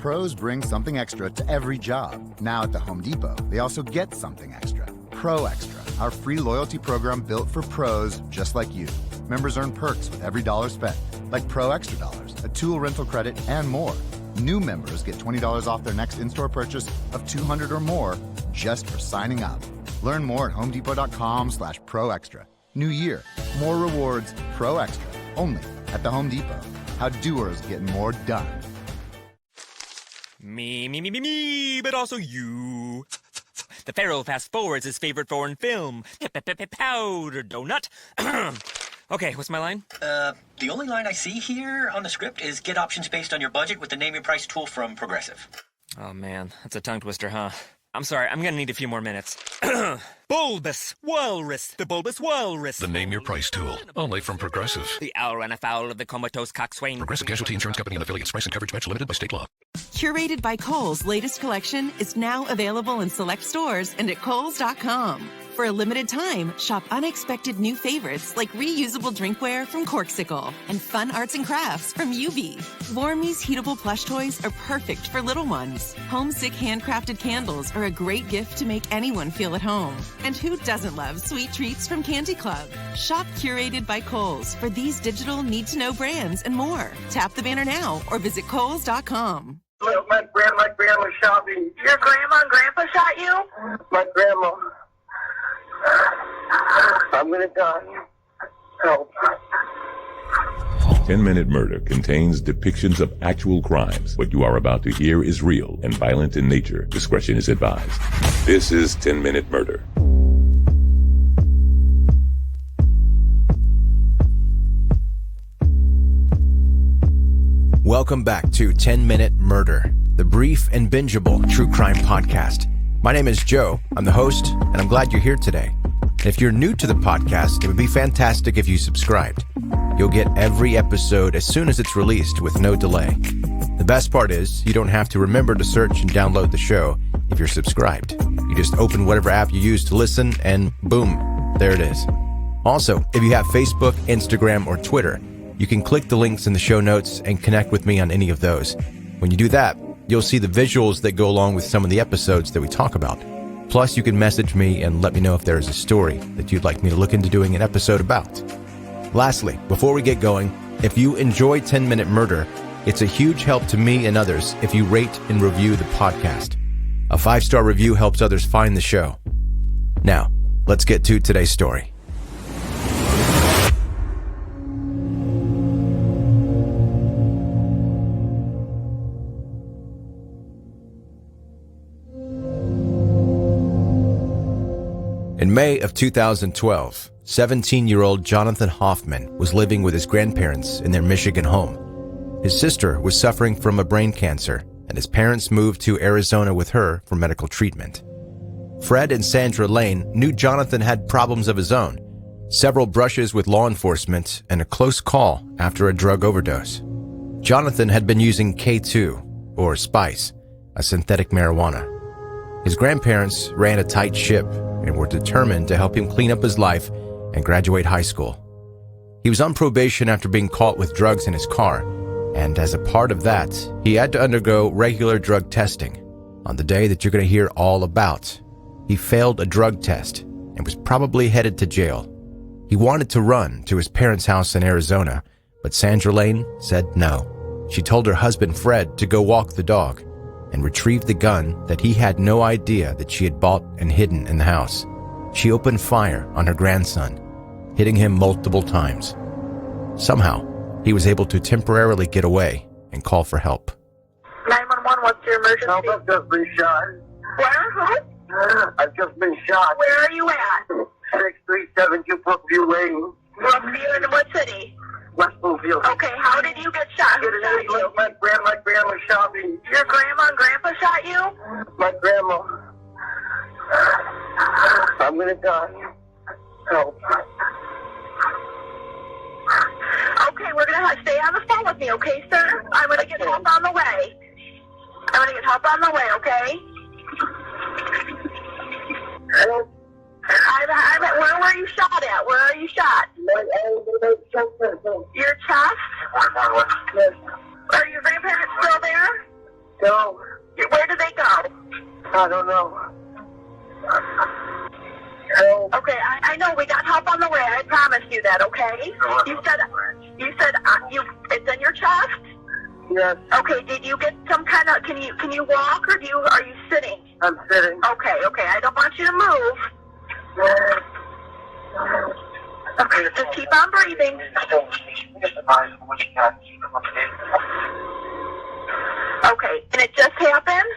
Pros bring something extra to every job. Now at the Home Depot, they also get something extra. Pro Extra, our free loyalty program built for pros just like you. Members earn perks with every dollar spent, like Pro Extra Dollars, a tool rental credit, and more. New members get $20 off their next in-store purchase of $200 or more just for signing up. Learn more at homedepot.com/Pro Extra. New year, more rewards, Pro Extra, only at the Home Depot. How doers get more done. Me, but also you. The Pharaoh fast forwards his favorite foreign film, Powder Donut. Okay, what's my line? The only line I see here on the script is get options based on your budget with the Name Your Price tool from Progressive. Oh man, that's a tongue twister, huh? I'm sorry, I'm gonna need a few more minutes. Bulbous Walrus, the Bulbous Walrus. The Name Your Price tool, only from Progressive. The owl ran afoul of the comatose coxswain. Progressive Casualty Insurance Company and affiliates. Price and coverage match limited by state law. Curated by Kohl's latest collection is now available in select stores and at Kohls.com. For a limited time, shop unexpected new favorites like reusable drinkware from Corksicle and fun arts and crafts from UV. Vormy's heatable plush toys are perfect for little ones. Homesick handcrafted candles are a great gift to make anyone feel at home. And who doesn't love sweet treats from Candy Club? Shop Curated by Kohl's for these digital need-to-know brands and more. Tap the banner now or visit Kohls.com. Look, my grandma shot me. Your grandma and grandpa shot you? My grandma. I'm gonna die. Help. 10-Minute Murder contains depictions of actual crimes. What you are about to hear is real and violent in nature. Discretion is advised. This is 10-Minute Murder. Welcome back to 10-Minute Murder, the brief and bingeable true crime podcast. My name is Joe. I'm the host, and I'm glad you're here today. And if you're new to the podcast, it would be fantastic if you subscribed. You'll get every episode as soon as it's released with no delay. The best part is you don't have to remember to search and download the show if you're subscribed. You just open whatever app you use to listen, and boom, there it is. Also, if you have Facebook, Instagram, or Twitter, you can click the links in the show notes and connect with me on any of those. When you do that, you'll see the visuals that go along with some of the episodes that we talk about. Plus, you can message me and let me know if there is a story that you'd like me to look into doing an episode about. Lastly, before we get going, if you enjoy 10-Minute Murder, it's a huge help to me and others if you rate and review the podcast. A 5-star review helps others find the show. Now, let's get to today's story. In May of 2012, 17-year-old Johnathan Hoffman was living with his grandparents in their Michigan home. His sister was suffering from a brain cancer, and his parents moved to Arizona with her for medical treatment. Fred and Sandra Layne knew Johnathan had problems of his own, several brushes with law enforcement, and a close call after a drug overdose. Johnathan had been using K2, or spice, a synthetic marijuana. His grandparents ran a tight ship and were determined to help him clean up his life and graduate high school. He was on probation after being caught with drugs in his car, and as a part of that, he had to undergo regular drug testing. On the day that you're going to hear all about, he failed a drug test and was probably headed to jail. He wanted to run to his parents' house in Arizona, but Sandra Layne said no. She told her husband Fred to go walk the dog and retrieved the gun that he had no idea that she had bought and hidden in the house. She opened fire on her grandson, hitting him multiple times. Somehow, he was able to temporarily get away and call for help. 911, what's your emergency? Help, I've just been shot. Where? Who? I've just been shot. Where are you at? 6372 Brookview Lane. Brookview in what city? West Bloomfield. Okay, how did you get shot? Who shot you? My grandma shot me. Your grandma and grandpa shot you? My grandma. I'm gonna die. Help. Okay, we're gonna have to stay on the phone with me, okay, sir? I'm gonna get help on the way. Okay? Help. Where were you shot at? Where are you shot? Your chest? Yes. Are your grandparents still there? No. Where did they go? I don't know. Help. Okay, I know we got help on the way. I promise you that. Okay. You said it's in your chest. Yes. Okay. Did you get some kind of? Can you walk or are you sitting? I'm sitting. Okay. I don't want you to move. Okay. Just keep on breathing. Okay. And it just happened?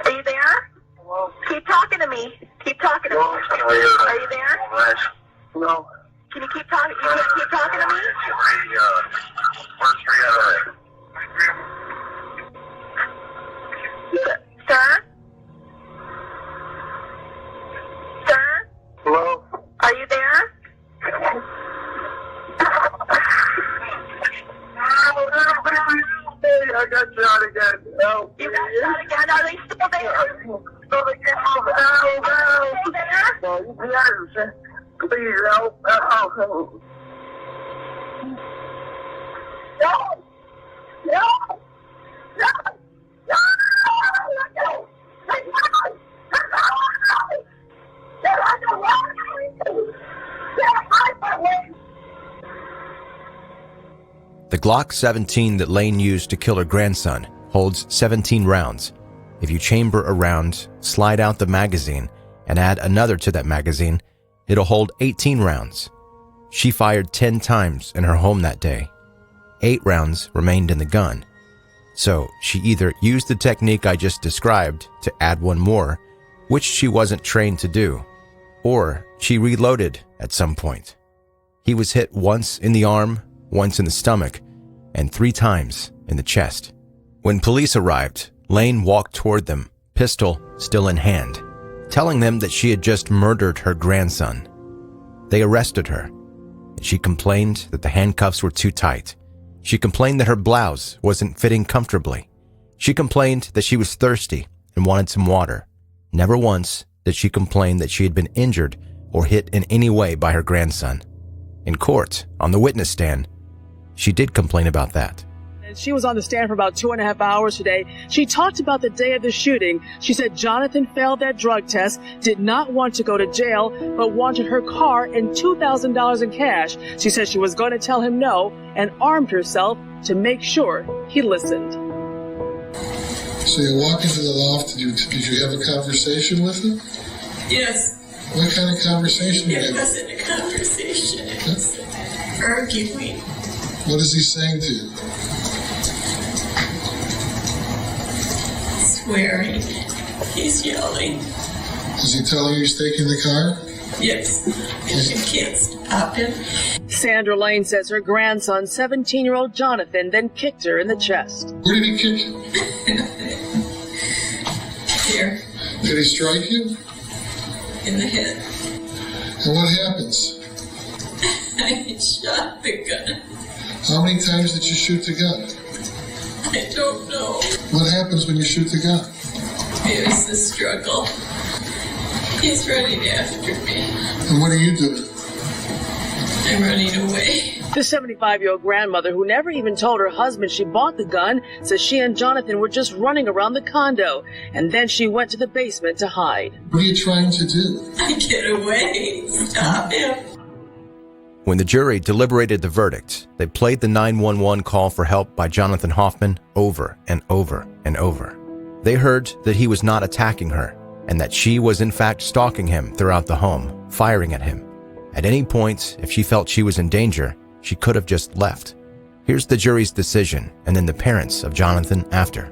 Are you there? Keep talking to me. Keep talking to me. Are you there? No. Can you keep talking? You can't keep talking to me? Sir? Sir? Hello? Are you there? I got shot again. Help. You got shot again? Are they still there? Still there? Yes. Please help. Help. No. The Glock 17 that Layne used to kill her grandson holds 17 rounds. If you chamber a round, slide out the magazine, and add another to that magazine, it'll hold 18 rounds. She fired 10 times in her home that day. 8 rounds remained in the gun. So she either used the technique I just described to add one more, which she wasn't trained to do, or she reloaded at some point. He was hit once in the arm, once in the stomach, and 3 times in the chest. When police arrived, Layne walked toward them, pistol still in hand, telling them that she had just murdered her grandson. They arrested her, and she complained that the handcuffs were too tight. She complained that her blouse wasn't fitting comfortably. She complained that she was thirsty and wanted some water. Never once did she complain that she had been injured or hit in any way by her grandson. In court, on the witness stand, she did complain about that. And she was on the stand for about 2.5 hours today. She talked about the day of the shooting. She said Johnathan failed that drug test, did not want to go to jail, but wanted her car and $2,000 in cash. She said she was going to tell him no and armed herself to make sure he listened. So you walk into the loft, did you have a conversation with him? Yes. What kind of conversation? It wasn't a conversation. It was arguing. What is he saying to you? Swearing. He's yelling. Is he telling you he's taking the car? Yes. And you can't stop him. Sandra Layne says her grandson, 17-year-old Johnathan, then kicked her in the chest. Where did he kick you? Here. Did he strike you? In the head. And what happens? I shot the gun. How many times did you shoot the gun? I don't know. What happens when you shoot the gun? There's the struggle. He's running after me. And what are you doing? I'm running away. The 75-year-old grandmother, who never even told her husband she bought the gun, says she and Johnathan were just running around the condo, and then she went to the basement to hide. What are you trying to do? Get away. Stop him. When the jury deliberated the verdict, they played the 911 call for help by Johnathan Hoffman over and over and over. They heard that he was not attacking her, and that she was in fact stalking him throughout the home, firing at him. At any point, if she felt she was in danger, she could have just left. Here's the jury's decision, and then the parents of Johnathan after.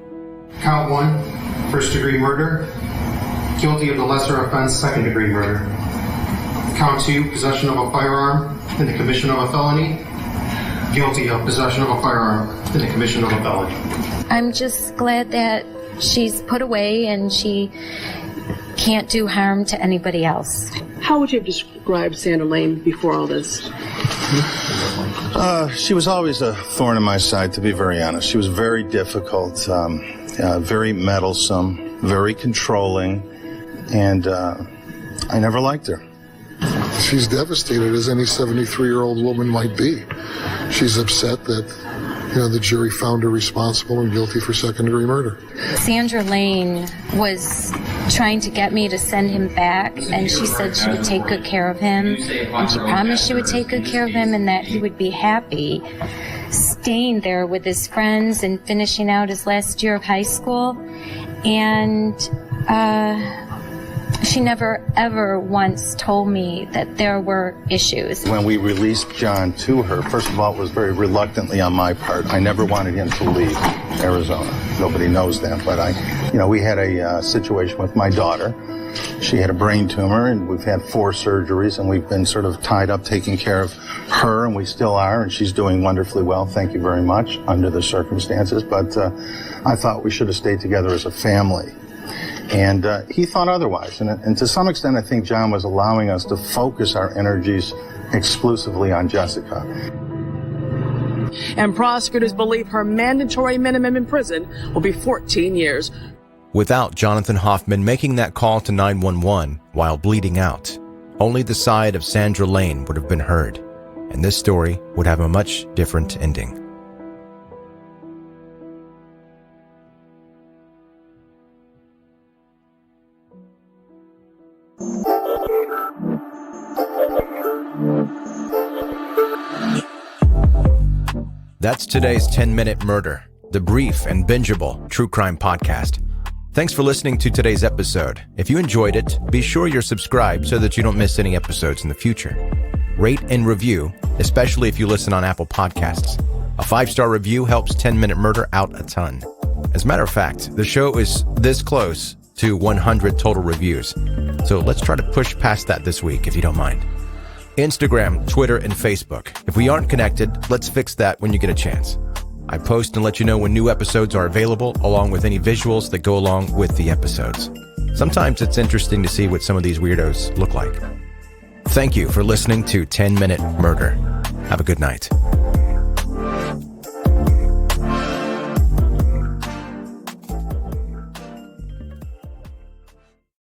Count 1, first-degree murder. Guilty of the lesser offense, second-degree murder. Count 2, possession of a firearm in the commission of a felony. Guilty of possession of a firearm in the commission of a felony. I'm just glad that she's put away and she can't do harm to anybody else. How would you have described Sandra Layne before all this? She was always a thorn in my side, to be very honest. She was very difficult, very meddlesome, very controlling, and I never liked her. She's devastated, as any 73-year-old woman might be. She's upset that the jury found her responsible and guilty for second-degree murder. Sandra Layne was trying to get me to send him back, and she said she would take good care of him, and she promised she would take good care of him and that he would be happy staying there with his friends and finishing out his last year of high school. And she never, ever once told me that there were issues. When we released John to her, first of all, it was very reluctantly on my part. I never wanted him to leave Arizona. Nobody knows that, but we had a situation with my daughter. She had a brain tumor, and we've had 4 surgeries, and we've been sort of tied up taking care of her, and we still are, and she's doing wonderfully well. Thank you very much under the circumstances, but I thought we should have stayed together as a family. And he thought otherwise. And to some extent, I think John was allowing us to focus our energies exclusively on Jessica. And prosecutors believe her mandatory minimum in prison will be 14 years. Without Johnathan Hoffman making that call to 911 while bleeding out, only the side of Sandra Layne would have been heard, and this story would have a much different ending. That's today's 10-Minute Murder, the brief and bingeable true crime podcast. Thanks for listening to today's episode. If you enjoyed it, be sure you're subscribed so that you don't miss any episodes in the future. Rate and review, especially if you listen on Apple Podcasts. A 5-star review helps 10-Minute Murder out a ton. As a matter of fact, the show is this close to 100 total reviews. So let's try to push past that this week, if you don't mind. Instagram, Twitter, and Facebook. If we aren't connected, let's fix that when you get a chance. I post and let you know when new episodes are available, along with any visuals that go along with the episodes. Sometimes it's interesting to see what some of these weirdos look like. Thank you for listening to 10-Minute Murder. Have a good night.